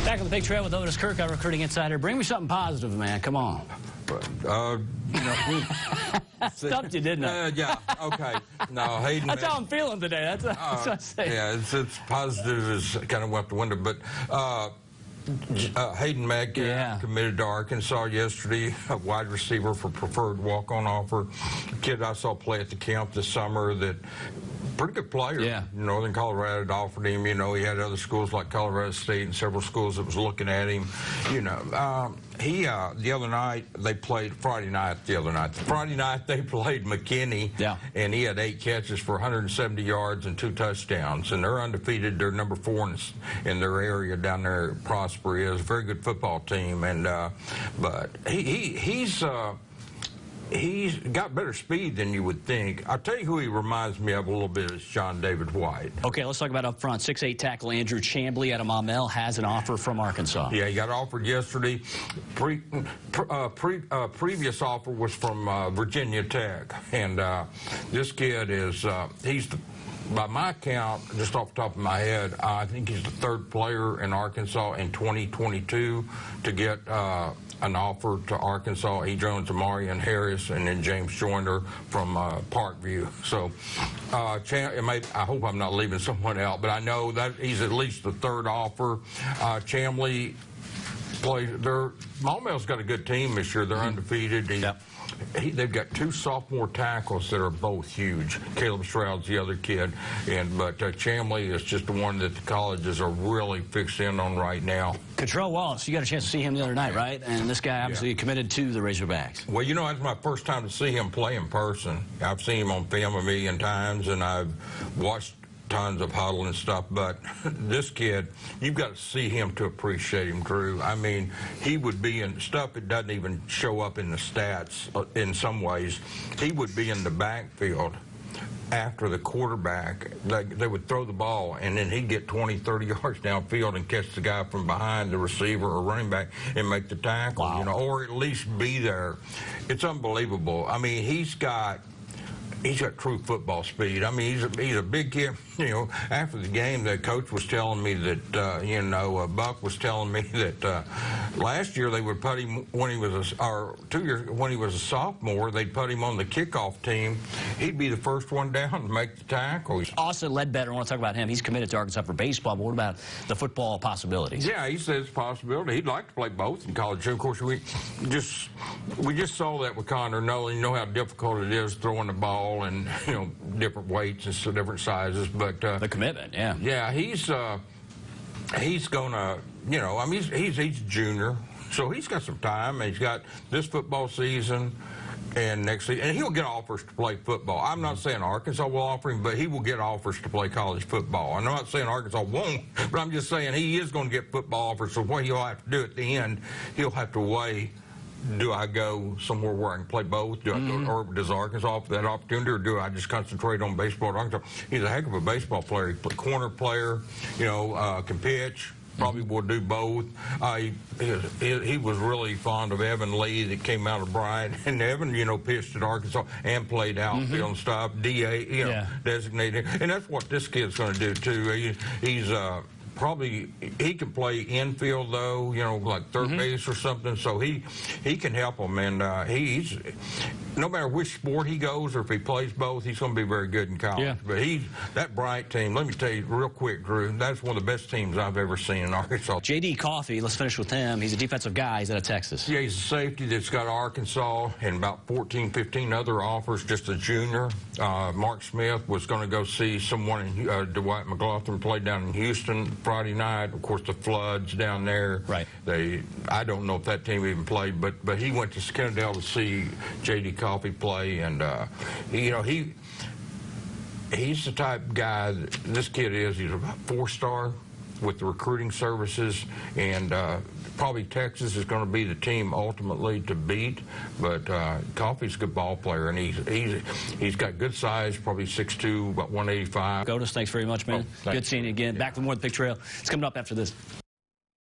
Back on the big trail with Otis Kirk, our recruiting insider. Bring me something positive, man. Come on. Stumped you, didn't I? Yeah, okay. No, Hayden. That's how I'm feeling today. That's what I say. Yeah, it's positive is kind of went out the window, but Hayden METCALF committed to Arkansas yesterday, a wide receiver for preferred walk-on offer. A kid I saw play at the camp this summer that pretty good player. Yeah. Northern Colorado had offered him. You know, he had other schools like Colorado State and several schools that was looking at him. You know, he the other night they played Friday night. Friday night they played McKinney. Yeah. And he had 8 catches for 170 yards and 2 touchdowns. And they're undefeated. They're number 4 in their area down there at Prosper. Is a very good football team. And but he's got better speed than you would think. I'll tell you who he reminds me of a little bit is John David White. Okay, let's talk about up front. 6'8" tackle Andrew CHAMBLEE out of Maumelle has an offer from Arkansas. Yeah, he got offered yesterday. Previous offer was from Virginia Tech. And this kid is, by my count, just off the top of my head, I think he's the 3rd player in Arkansas in 2022 to get an offer to Arkansas. He joins Amarian Harris and then James Joyner from Parkview. So I hope I'm not leaving someone out, but I know that he's at least the 3rd offer. CHAMBLEE plays. Maumelle's got a good team this year. They're undefeated. They've got 2 sophomore tackles that are both huge. Caleb Stroud's the other kid, but CHAMBLEE is just the one that the colleges are really fixed in on right now. CATRELL Wallace, you got a chance to see him the other night, right? And this guy obviously committed to the Razorbacks. Well, you know, that's my first time to see him play in person. I've seen him on film a million times, and I've watched tons of huddle and stuff, but this kid, you've got to see him to appreciate him, Drew. I mean, he would be in stuff that doesn't even show up in the stats in some ways. He would be in the backfield after the quarterback. They would throw the ball, and then he'd get 20, 30 yards downfield and catch the guy from behind, the receiver or running back, and make the tackle, you know, or at least be there. It's unbelievable. I mean, he's got true football speed. I mean, he's a big kid. You know, after the game, the coach was telling me that, you know, Buck was telling me that last year they would put him when he was, or 2 years when he was a sophomore, they'd put him on the kickoff team. He'd be the first one down to make the tackle. Austin Ledbetter, I want to talk about him. He's committed to Arkansas for baseball, but what about the football possibilities? Yeah, he says it's a possibility. He'd like to play both in college. Of course, we just saw that with Connor Nolan. You know how difficult it is throwing the ball and, you know, different weights and so different sizes, but the commitment, yeah, he's gonna, you know, I mean, he's a junior, so he's got some time, and he's got this football season and next season, and he'll get offers to play football. I'm not saying Arkansas will offer him, but he will get offers to play college football. And I'm not saying Arkansas won't, but I'm just saying he is going to get football offers. So what he'll have to do at the end, he'll have to weigh, do I go somewhere where I can play both? Do I go, or does Arkansas offer that opportunity, or do I just concentrate on baseball at Arkansas? He's a heck of a baseball player. He's a corner player, you know, can pitch. Probably will do both. He was really fond of Evan Lee that came out of Bryant. And Evan, you know, pitched at Arkansas and played outfield and stuff, DA, you know, designated. And that's what this kid's going to do, too. He's probably, he can play infield, though, you know, like third base or something, so he can help them. And he's, no matter which sport he goes or if he plays both, he's going to be very good in college. Yeah. But that Bryant team, let me tell you real quick, Drew, that's one of the best teams I've ever seen in Arkansas. J.D. COFFEY, let's finish with him. He's a defensive guy. He's out of Texas. Yeah, he's a safety that's got Arkansas and about 14, 15 other offers, just a junior. Mark Smith was going to go see someone, Dwight McLaughlin played down in Houston Friday night. Of course, the floods down there. Right. I don't know if that team even played, but he went to Kennedale to see J.D. COFFEY play, and you know, he's the type of guy that this kid is. He's a 4-star with the recruiting services, and probably Texas is going to be the team ultimately to beat. But COFFEY's a good ball player, and he's got good size, probably 6'2", about 185. Otis, thanks very much, man. Good seeing you again. Back with more of the Big Trail. It's coming up after this.